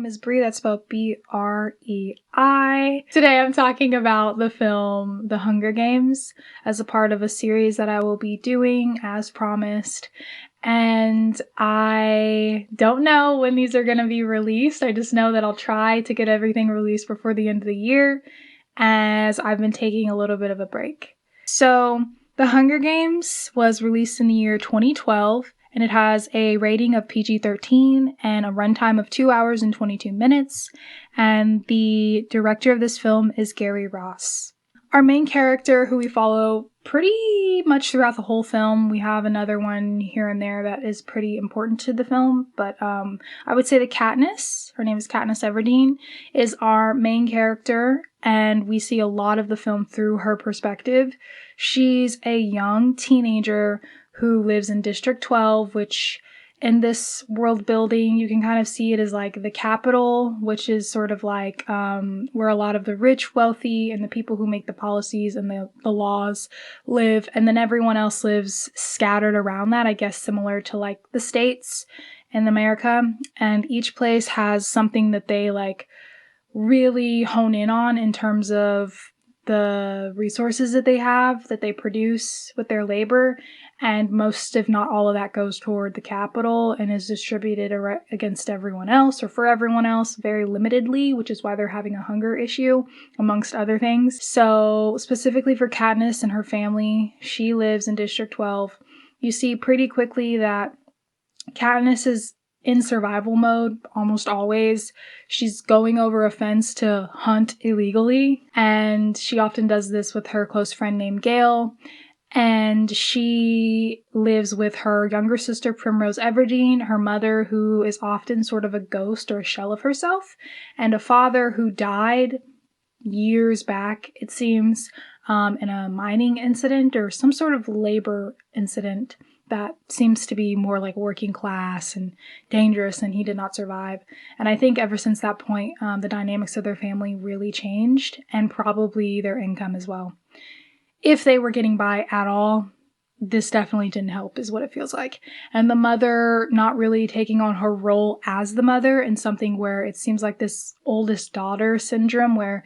is Bree, that's spelled B-R-E-I. Today I'm talking about the film The Hunger Games as a part of a series that I will be doing as promised. And I don't know when these are going to be released. I just know that I'll try to get everything released before the end of the year, as I've been taking a little bit of a break. So, The Hunger Games was released in the year 2012, and it has a rating of PG-13 and a runtime of 2 hours and 22 minutes, and the director of this film is Gary Ross. Our main character, who we follow pretty much throughout the whole film, we have another one here and there that is pretty important to the film, but I would say that Katniss, her name is Katniss Everdeen, is our main character, and we see a lot of the film through her perspective. She's a young teenager who lives in District 12, which in this world building, you can kind of see it as like the capital, which is sort of like where a lot of the rich, wealthy, and the people who make the policies and the laws live. And then everyone else lives scattered around that, I guess similar to like the States in America. And each place has something that they like really hone in on in terms of the resources that they have, that they produce with their labor, and most, if not all of that, goes toward the capital and is distributed against everyone else or for everyone else very limitedly, which is why they're having a hunger issue, amongst other things. So specifically for Katniss and her family, she lives in District 12. You see pretty quickly that Katniss is in survival mode almost always. She's going over a fence to hunt illegally, and she often does this with her close friend named Gail. And she lives with her younger sister, Primrose Everdeen, her mother, who is often sort of a ghost or a shell of herself, and a father who died years back, it seems, in a mining incident or some sort of labor incident that seems to be more like working class and dangerous, and he did not survive. And I think ever since that point, the dynamics of their family really changed, and probably their income as well. If they were getting by at all, this definitely didn't help, is what it feels like. And the mother not really taking on her role as the mother in something where it seems like this oldest daughter syndrome where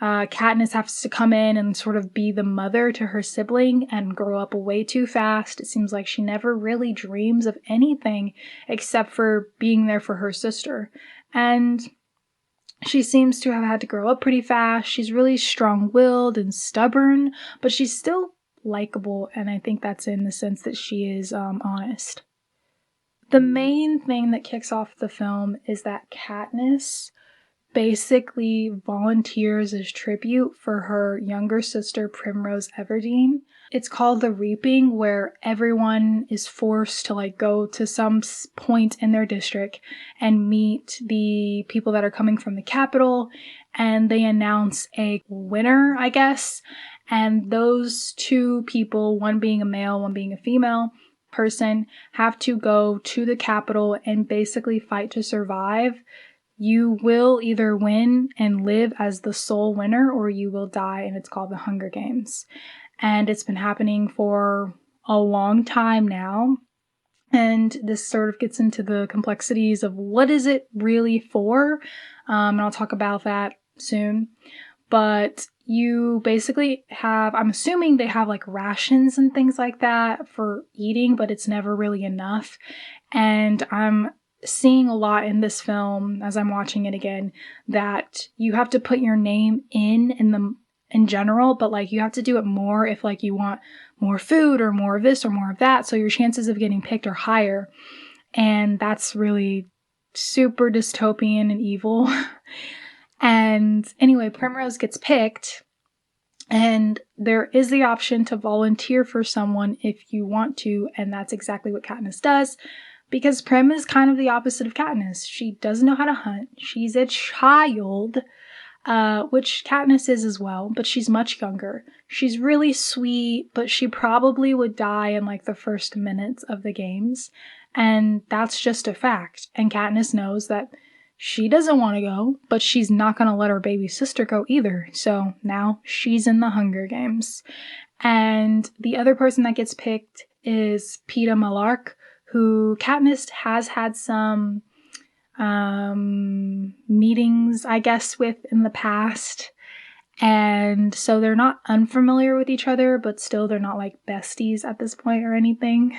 Katniss has to come in and sort of be the mother to her sibling and grow up way too fast. It seems like she never really dreams of anything except for being there for her sister. And she seems to have had to grow up pretty fast. She's really strong-willed and stubborn, but she's still likable, and I think that's in the sense that she is honest. The main thing that kicks off the film is that Katniss basically volunteers as tribute for her younger sister, Primrose Everdeen. It's called The Reaping, where everyone is forced to like go to some point in their district and meet the people that are coming from the capital, and they announce a winner, I guess. And those two people, one being a male, one being a female person, have to go to the capital and basically fight to survive. You will either win and live as the sole winner, or you will die, and it's called the Hunger Games. And it's been happening for a long time now. And this sort of gets into the complexities of what is it really for? And I'll talk about that soon. But you basically have, I'm assuming they have like rations and things like that for eating, but it's never really enough. And I'm seeing a lot in this film as I'm watching it again that you have to put your name in general, but like you have to do it more if like you want more food or more of this or more of that, so your chances of getting picked are higher. And that's really super dystopian and evil. And anyway, Primrose gets picked, and there is the option to volunteer for someone if you want to, and that's exactly what Katniss does. Because Prim is kind of the opposite of Katniss. She doesn't know how to hunt. She's a child, which Katniss is as well, but she's much younger. She's really sweet, but she probably would die in like the first minutes of the games. And that's just a fact. And Katniss knows that she doesn't want to go, but she's not going to let her baby sister go either. So now she's in the Hunger Games. And the other person that gets picked is Peeta Mellark, who Katniss has had some meetings, I guess, with in the past. And so they're not unfamiliar with each other, but still they're not like besties at this point or anything.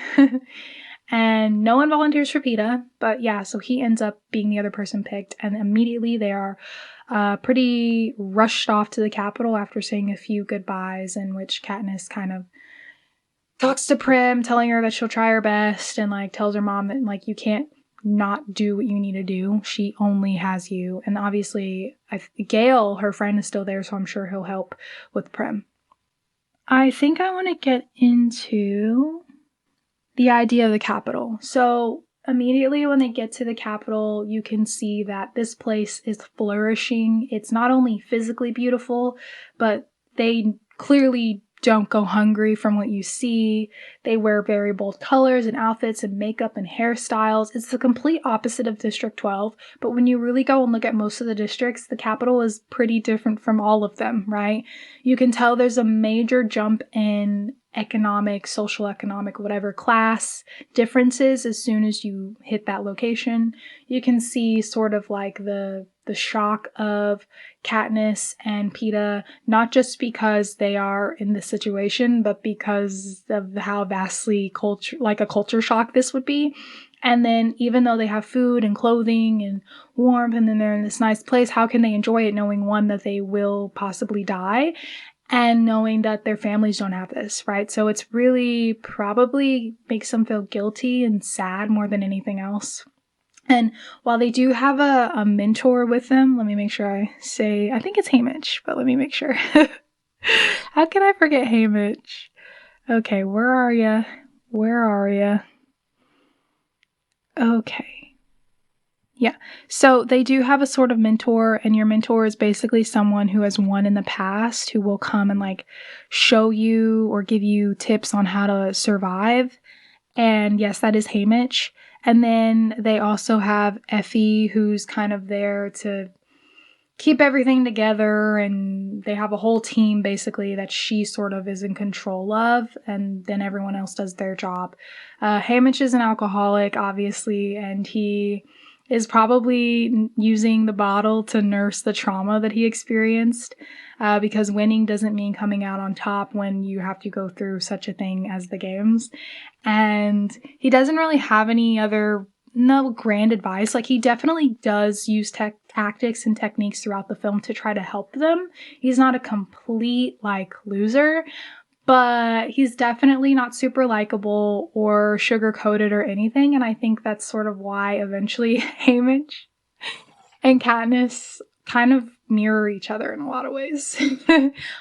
And no one volunteers for Peeta, but yeah, so he ends up being the other person picked. And immediately they are pretty rushed off to the Capitol after saying a few goodbyes, in which Katniss kind of talks to Prim, telling her that she'll try her best, and like tells her mom that like you can't not do what you need to do. She only has you. And obviously Gale, her friend, is still there, so I'm sure he'll help with Prim. I think I want to get into the idea of the Capitol. So immediately when they get to the Capitol, you can see that this place is flourishing. It's not only physically beautiful, but they clearly don't go hungry from what you see. They wear very bold colors and outfits and makeup and hairstyles. It's the complete opposite of District 12, but when you really go and look at most of the districts, the Capitol is pretty different from all of them, right? You can tell there's a major jump in economic, social economic, whatever class differences as soon as you hit that location. You can see sort of like the shock of Katniss and Peeta, not just because they are in this situation, but because of how vastly a culture shock this would be. And then even though they have food and clothing and warmth, and then they're in this nice place, how can they enjoy it knowing, one, that they will possibly die, and knowing that their families don't have this, right? So it's really probably makes them feel guilty and sad more than anything else. And while they do have a mentor with them, let me make sure I think it's Haymitch, but let me make sure. How can I forget Haymitch? Okay, where are ya? Okay. Yeah, so they do have a sort of mentor, and your mentor is basically someone who has won in the past, who will come and like show you or give you tips on how to survive. And yes, that is Haymitch. And then they also have Effie, who's kind of there to keep everything together, and they have a whole team basically that she sort of is in control of, and then everyone else does their job. Haymitch is an alcoholic, obviously, and he is probably using the bottle to nurse the trauma that he experienced, because winning doesn't mean coming out on top when you have to go through such a thing as the games. And he doesn't really have any other grand advice. Like, he definitely does use tactics and techniques throughout the film to try to help them. He's not a complete like loser, but he's definitely not super likable or sugar-coated or anything. And I think that's sort of why eventually Haymitch and Katniss kind of mirror each other in a lot of ways.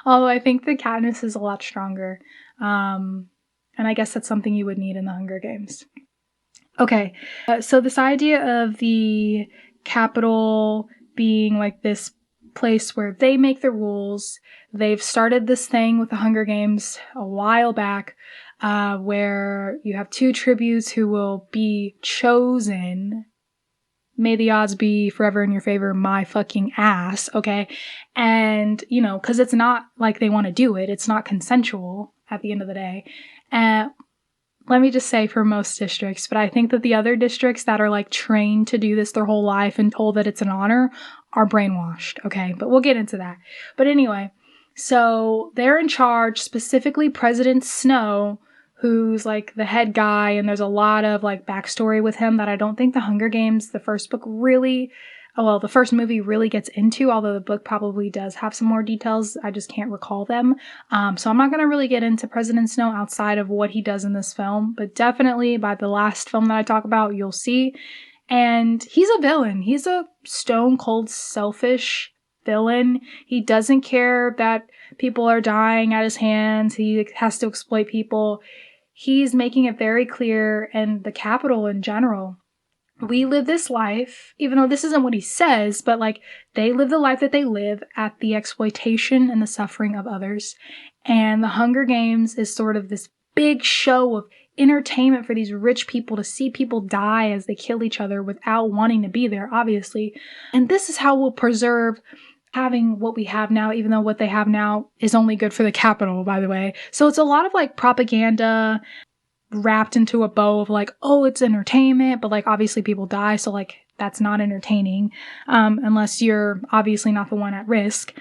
Although I think the Katniss is a lot stronger. And I guess that's something you would need in the Hunger Games. Okay, so this idea of the Capitol being like this place where they make the rules. They've started this thing with the Hunger Games a while back, where you have 2 tributes who will be chosen. May the odds be forever in your favor, my fucking ass, okay? And, you know, because it's not like they want to do it. It's not consensual at the end of the day. Let me just say, for most districts, but I think that the other districts that are like trained to do this their whole life and told that it's an honor are brainwashed, okay? But we'll get into that. But anyway, so they're in charge, specifically President Snow, who's like the head guy, and there's a lot of like backstory with him that I don't think the Hunger Games, the first movie really gets into, although the book probably does have some more details. I just can't recall them. So I'm not going to really get into President Snow outside of what he does in this film, but definitely by the last film that I talk about, you'll see. And he's a villain. He's a stone cold selfish villain. He doesn't care that people are dying at his hands. He has to exploit people. He's making it very clear, and the Capitol in general, we live this life, even though this isn't what he says, but like they live the life that they live at the exploitation and the suffering of others. And the Hunger Games is sort of this big show of entertainment for these rich people to see people die as they kill each other without wanting to be there, obviously. And this is how we'll preserve having what we have now, even though what they have now is only good for the Capitol, by the way. So it's a lot of like propaganda wrapped into a bow of like, oh, it's entertainment, but like obviously people die, so like that's not entertaining, unless you're obviously not the one at risk.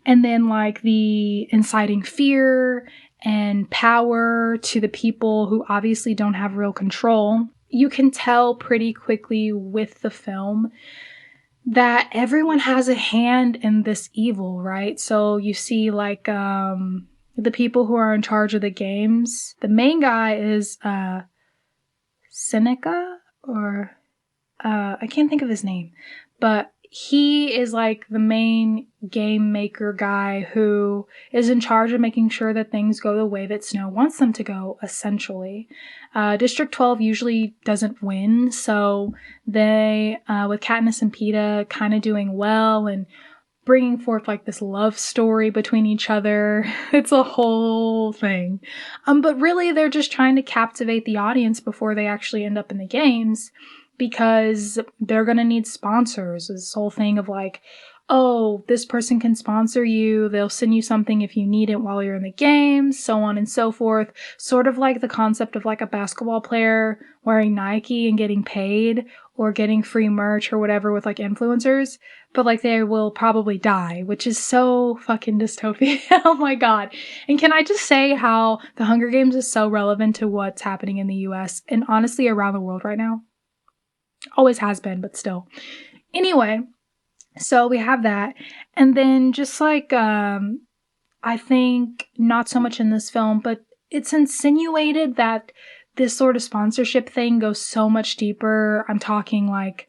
And then like the inciting fear and power to the people who obviously don't have real control. You can tell pretty quickly with the film that everyone has a hand in this evil, right? So you see like the people who are in charge of the games. The main guy is Seneca, or I can't think of his name, but he is like the main game maker guy who is in charge of making sure that things go the way that Snow wants them to go, essentially. District 12 usually doesn't win, so they, with Katniss and Peeta kind of doing well and bringing forth like this love story between each other. It's a whole thing. But really they're just trying to captivate the audience before they actually end up in the games, because they're going to need sponsors. This whole thing of like, oh, this person can sponsor you. They'll send you something if you need it while you're in the game, so on and so forth. Sort of like the concept of like a basketball player wearing Nike and getting paid, or getting free merch or whatever with like influencers, but like they will probably die, which is so fucking dystopian. Oh my God. And can I just say how the Hunger Games is so relevant to what's happening in the US and honestly around the world right now? Always has been, but still. Anyway, so we have that. And then just like, I think not so much in this film, but it's insinuated that this sort of sponsorship thing goes so much deeper. I'm talking like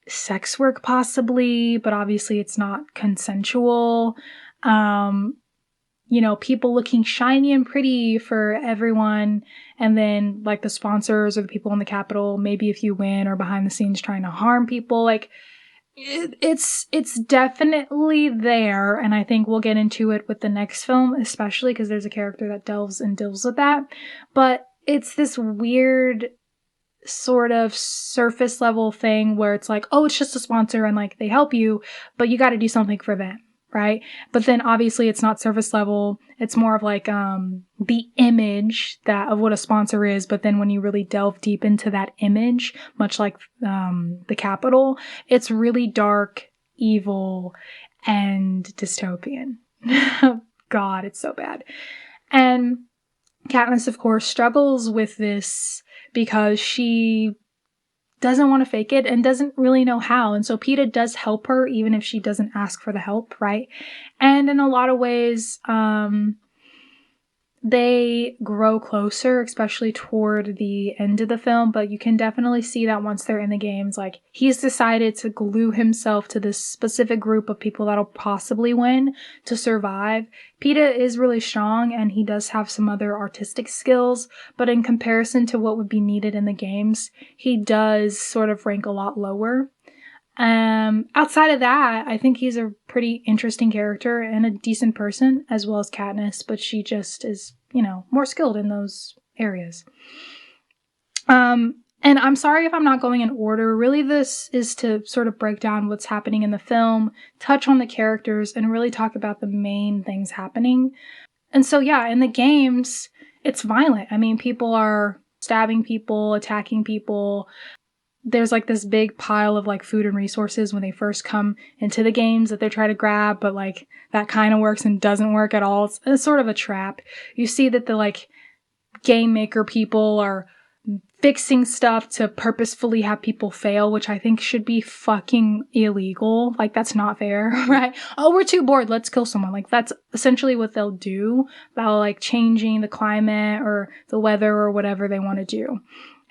sex work possibly, but obviously it's not consensual. You know, people looking shiny and pretty for everyone, and then like the sponsors or the people in the Capitol, maybe if you win, or behind the scenes trying to harm people. Like it's definitely there, and I think we'll get into it with the next film, especially because there's a character that delves with that. But it's this weird sort of surface level thing where it's like, oh, it's just a sponsor and like they help you, but you got to do something for them. Right? But then obviously it's not surface level. It's more of like the image of what a sponsor is. But then when you really delve deep into that image, much like the Capitol, it's really dark, evil, and dystopian. God, it's so bad. And Katniss, of course, struggles with this because she doesn't want to fake it and doesn't really know how. And so Peeta does help her even if she doesn't ask for the help, right? And in a lot of ways, they grow closer, especially toward the end of the film, but you can definitely see that once they're in the games, like he's decided to glue himself to this specific group of people that'll possibly win to survive. Peeta is really strong and he does have some other artistic skills, but in comparison to what would be needed in the games, he does sort of rank a lot lower. Outside of that, I think he's a pretty interesting character and a decent person, as well as Katniss, but she just is, you know, more skilled in those areas. And I'm sorry if I'm not going in order. Really, this is to sort of break down what's happening in the film, touch on the characters, and really talk about the main things happening. And so, yeah, in the games, it's violent. I mean, people are stabbing people, attacking people. There's like this big pile of like food and resources when they first come into the games that they try to grab, but like that kind of works and doesn't work at all. It's sort of a trap. You see that the like game maker people are fixing stuff to purposefully have people fail, which I think should be fucking illegal. Like that's not fair, right? Oh, we're too bored, let's kill someone. Like that's essentially what they'll do about like changing the climate or the weather or whatever they want to do.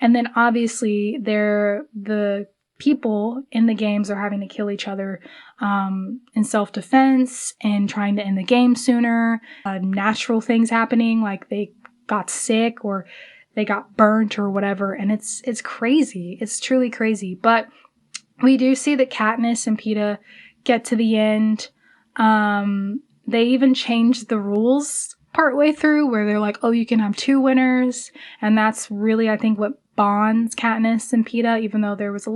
And then obviously the people in the games are having to kill each other in self-defense and trying to end the game sooner. Natural things happening, like they got sick or they got burnt or whatever. And it's crazy. It's truly crazy. But we do see that Katniss and Peeta get to the end. They even changed the rules partway through where they're like, oh, you can have 2 winners. And that's really, I think, what bonds Katniss and Peeta, even though there was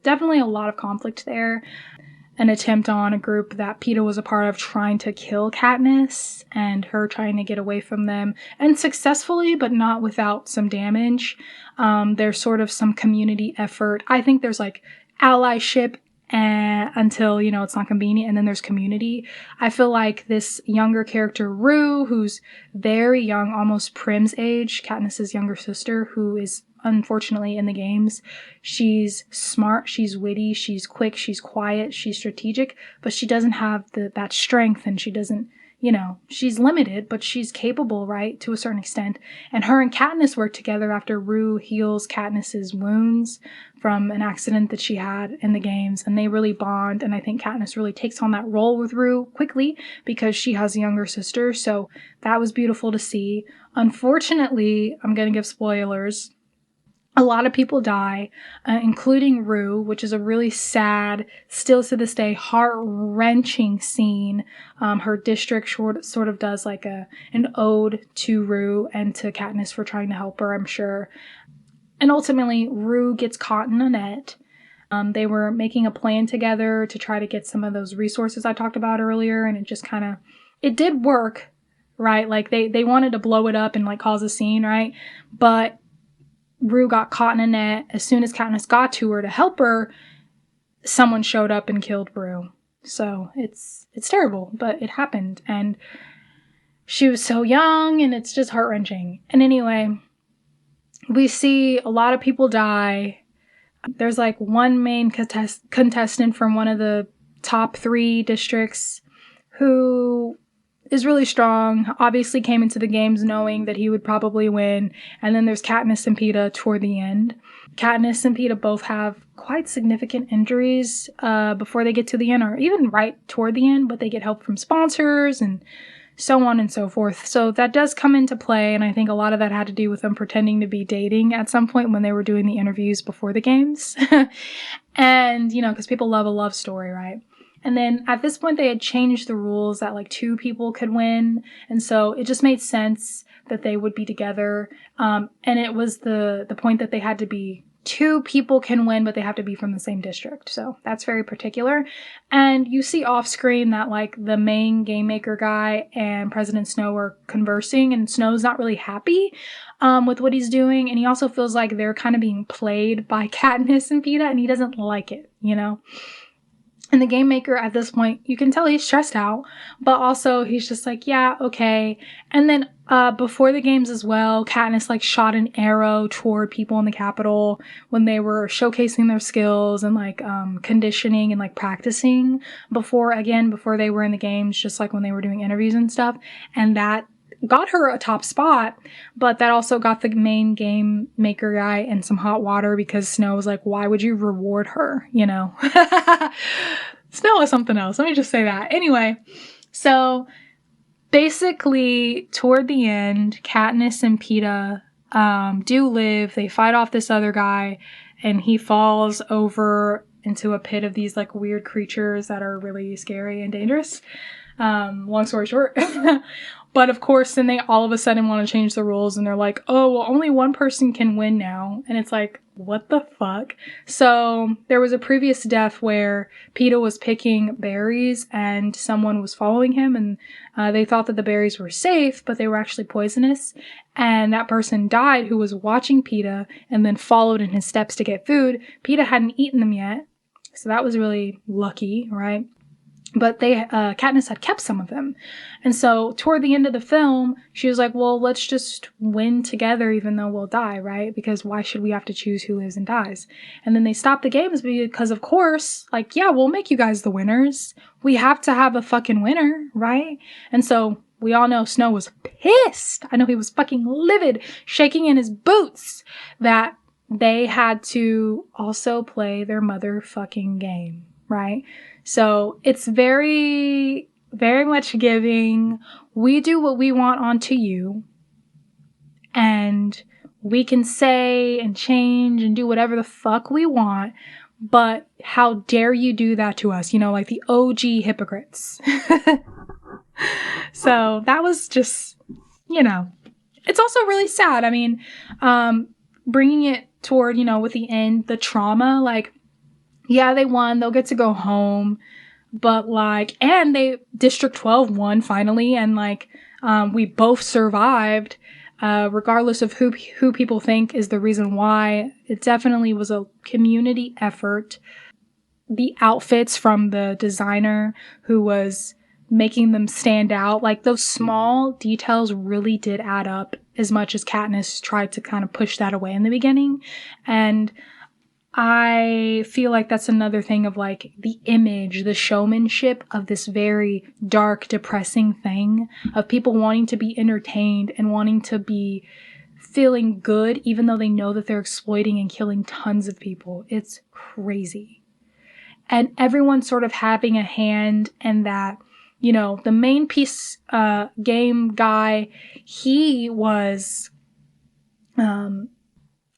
definitely a lot of conflict there. an attempt on a group that Peeta was a part of trying to kill Katniss and her trying to get away from them, and successfully, but not without some damage. There's sort of some community effort. I think there's like allyship until, it's not convenient, and then there's community. I feel like this younger character, Rue, who's very young, almost Prim's age, Katniss's younger sister, who is unfortunately in the games. She's smart, she's witty, she's quick, she's quiet, she's strategic, but she doesn't have that strength, and she doesn't, she's limited, but she's capable, right, to a certain extent. And her and Katniss work together after Rue heals Katniss's wounds from an accident that she had in the games, and they really bond, and I think Katniss really takes on that role with Rue quickly because she has a younger sister, so that was beautiful to see. Unfortunately, I'm going to give spoilers. A lot of people die, including Rue, which is a really sad, still to this day, heart-wrenching scene. Her district sort of does like an ode to Rue and to Katniss for trying to help her, I'm sure. And ultimately, Rue gets caught in a net. They were making a plan together to try to get some of those resources I talked about earlier, and it just it did work, right? Like, they wanted to blow it up and, like, cause a scene, right? But Rue got caught in a net. As soon as Katniss got to her to help her, someone showed up and killed Rue. So it's terrible, but it happened. And she was so young, and it's just heart-wrenching. And anyway, we see a lot of people die. There's like one main contestant from one of the top 3 districts who is really strong, obviously came into the games knowing that he would probably win. And then there's Katniss and Peeta toward the end. Katniss and Peeta both have quite significant injuries before they get to the end, or even right toward the end, but they get help from sponsors and so on and so forth. So that does come into play, and I think a lot of that had to do with them pretending to be dating at some point when they were doing the interviews before the games. And, because people love a love story, right? And then at this point, they had changed the rules that like 2 people could win. And so it just made sense that they would be together. And it was the point that they had to be 2 people can win, but they have to be from the same district. So that's very particular. And you see off screen that like the main game maker guy and President Snow are conversing, and Snow's not really happy with what he's doing. And he also feels like they're kind of being played by Katniss and Peeta, and he doesn't like it, And the game maker at this point, you can tell he's stressed out, but also he's just like, yeah, okay. And then before the games as well, Katniss like shot an arrow toward people in the Capitol when they were showcasing their skills and like conditioning and like practicing before they were in the games, just like when they were doing interviews and stuff. And that got her a top spot, but that also got the main game maker guy in some hot water because Snow was like, why would you reward her? Snow is something else. Let me just say that. Anyway, so basically toward the end, Katniss and Peeta do live. They fight off this other guy, and he falls over into a pit of these like weird creatures that are really scary and dangerous. Long story short. But of course, then they all of a sudden want to change the rules, and they're like, oh, well, only one person can win now. And it's like, what the fuck? So there was a previous death where Peeta was picking berries and someone was following him, and they thought that the berries were safe, but they were actually poisonous. And that person died who was watching Peeta and then followed in his steps to get food. Peeta hadn't eaten them yet, so that was really lucky, right? But Katniss had kept some of them. And so toward the end of the film, she was like, well, let's just win together even though we'll die, right? Because why should we have to choose who lives and dies? And then they stopped the games because, of course, like, yeah, we'll make you guys the winners. We have to have a fucking winner, right? And so we all know Snow was pissed. I know he was fucking livid, shaking in his boots, that they had to also play their motherfucking game, right? So it's very, very much giving. We do what we want onto you, and we can say and change and do whatever the fuck we want, but how dare you do that to us? Like the OG hypocrites. So that was just, it's also really sad. I mean, bringing it toward, with the end, the trauma, like, yeah, they won. They'll get to go home. But like, and District 12 won finally, and like, we both survived, regardless of who people think is the reason why. It definitely was a community effort. The outfits from the designer who was making them stand out, like those small details really did add up, as much as Katniss tried to kind of push that away in the beginning. And I feel like that's another thing of like the image, the showmanship of this very dark, depressing thing of people wanting to be entertained and wanting to be feeling good, even though they know that they're exploiting and killing tons of people. It's crazy. And everyone sort of having a hand in that. You know, the main piece game guy, he was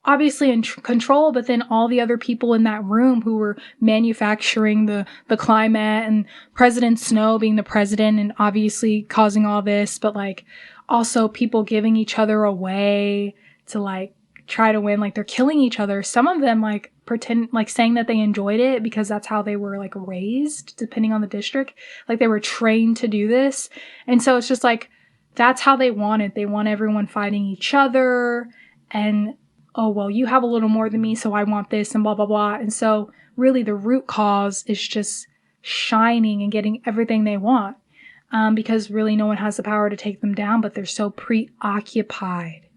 obviously in control, but then all the other people in that room who were manufacturing the climate, and President Snow being the president and obviously causing all this, but like also people giving each other away to like try to win, like they're killing each other. Some of them like pretend, like saying that they enjoyed it because that's how they were like raised, depending on the district, like they were trained to do this. And so it's just like, that's how they want it. They want everyone fighting each other, and oh, well, you have a little more than me, so I want this, and blah, blah, blah. And so really the root cause is just shining and getting everything they want, because really no one has the power to take them down, but they're so preoccupied,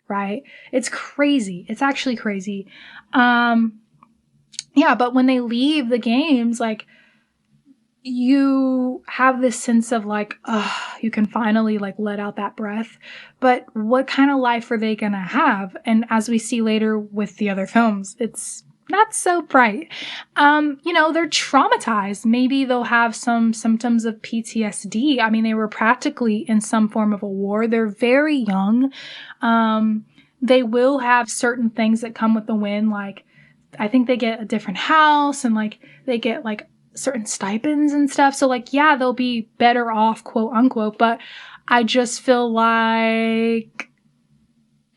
right? It's crazy. It's actually crazy. Yeah, but when they leave the games, like, you have this sense of like, you can finally like let out that breath. But what kind of life are they gonna have? And as we see later with the other films, it's not so bright. You know, they're traumatized. Maybe they'll have some symptoms of PTSD. I mean, they were practically in some form of a war. They're very young. They will have certain things that come with the win. Like, I think they get a different house, and like they get like certain stipends and stuff. So like, yeah, they'll be better off, quote unquote, but I just feel like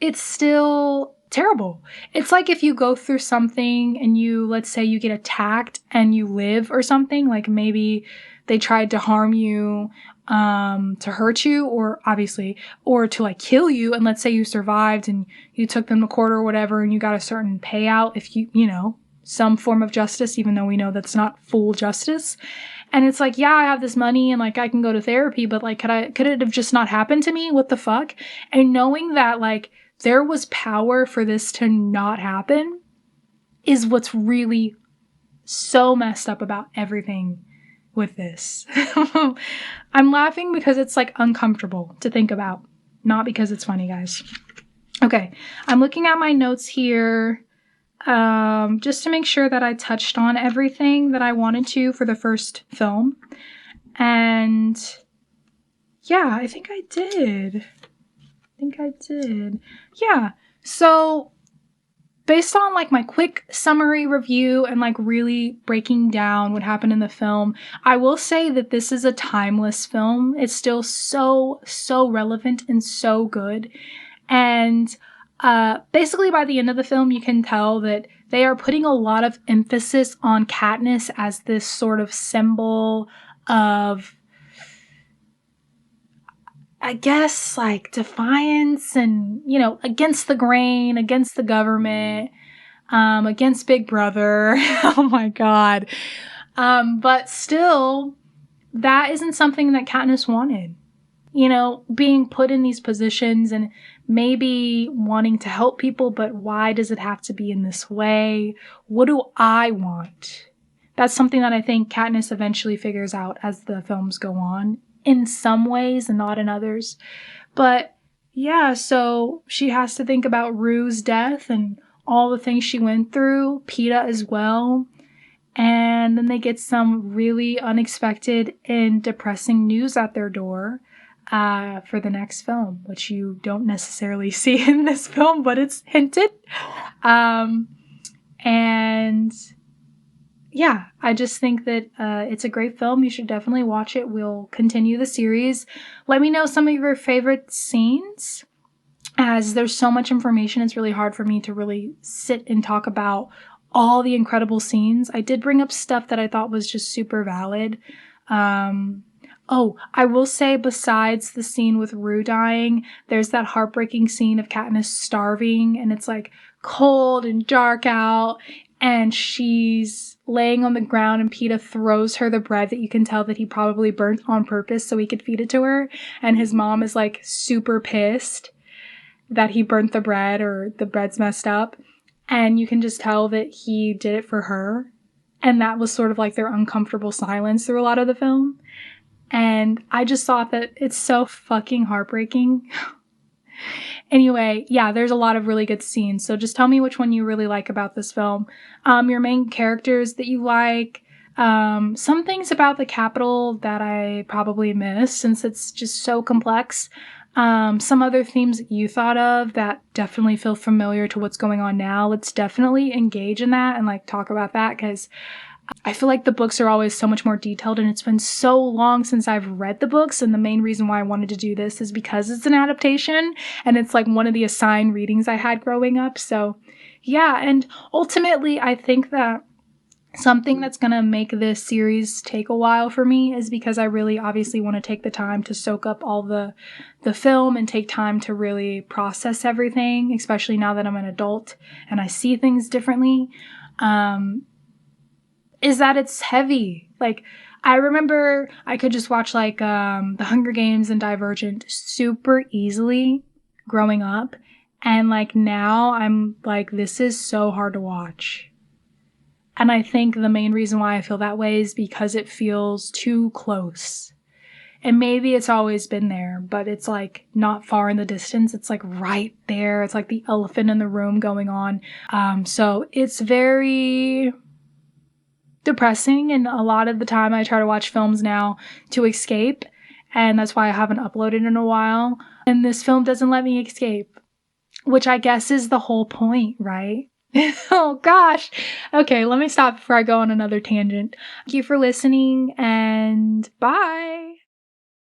it's still terrible. It's like if you go through something and you, let's say you get attacked and you live or something, like maybe they tried to harm you, to hurt you, or obviously, or to like kill you. And let's say you survived and you took them to court or whatever, and you got a certain payout if you know, some form of justice, even though we know that's not full justice. And it's like, yeah, I have this money and like I can go to therapy, but like, could it have just not happened to me? What the fuck? And knowing that like there was power for this to not happen is what's really so messed up about everything with this. I'm laughing because it's like uncomfortable to think about, not because it's funny, guys. Okay, I'm looking at my notes here. Just to make sure that I touched on everything that I wanted to for the first film. And yeah, I think I did. Yeah. So based on like my quick summary review and like really breaking down what happened in the film, I will say that this is a timeless film. It's still so relevant and so good. And basically by the end of the film, you can tell that they are putting a lot of emphasis on Katniss as this sort of symbol of, I guess, like defiance and, you know, against the grain, against the government, against Big Brother. Oh my God. But still, that isn't something that Katniss wanted. You know, being put in these positions and maybe wanting to help people, but why does it have to be in this way? What do I want? That's something that I think Katniss eventually figures out as the films go on, in some ways and not in others. But yeah, so she has to think about Rue's death and all the things she went through, Peeta as well. And then they get some really unexpected and depressing news at their door. For the next film, which you don't necessarily see in this film, but it's hinted. And yeah, I just think that it's a great film. You should definitely watch it. We'll continue the series. Let me know some of your favorite scenes. As there's so much information, it's really hard for me to really sit and talk about all the incredible scenes. I did bring up stuff that I thought was just super valid. Oh, I will say, besides the scene with Rue dying, there's that heartbreaking scene of Katniss starving, and it's like cold and dark out, and she's laying on the ground, and Peeta throws her the bread that you can tell that he probably burnt on purpose so he could feed it to her, and his mom is like super pissed that he burnt the bread or the bread's messed up, and you can just tell that he did it for her, and that was sort of like their uncomfortable silence through a lot of the film. And I just thought that it's so fucking heartbreaking. Anyway, yeah, there's a lot of really good scenes. So just tell me which one you really like about this film. Your main characters that you like. Some things about the Capitol that I probably missed since it's just so complex. Some other themes that you thought of that definitely feel familiar to what's going on now. Let's definitely engage in that and like talk about that, because I feel like the books are always so much more detailed, and it's been so long since I've read the books, and the main reason why I wanted to do this is because it's an adaptation, and it's like one of the assigned readings I had growing up. So yeah, and ultimately I think that something that's going to make this series take a while for me is because I really obviously want to take the time to soak up all the film and take time to really process everything, especially now that I'm an adult and I see things differently. Is that it's heavy. Like, I remember I could just watch like The Hunger Games and Divergent super easily growing up, and like now I'm like, this is so hard to watch. And I think the main reason why I feel that way is because it feels too close. And maybe it's always been there, but it's like not far in the distance. It's like right there. It's like the elephant in the room going on. So it's very depressing, and a lot of the time I try to watch films now to escape, and that's why I haven't uploaded in a while. And this film doesn't let me escape, which I guess is the whole point, right? Oh gosh. Okay, let me stop before I go on another tangent. Thank you for listening, and bye.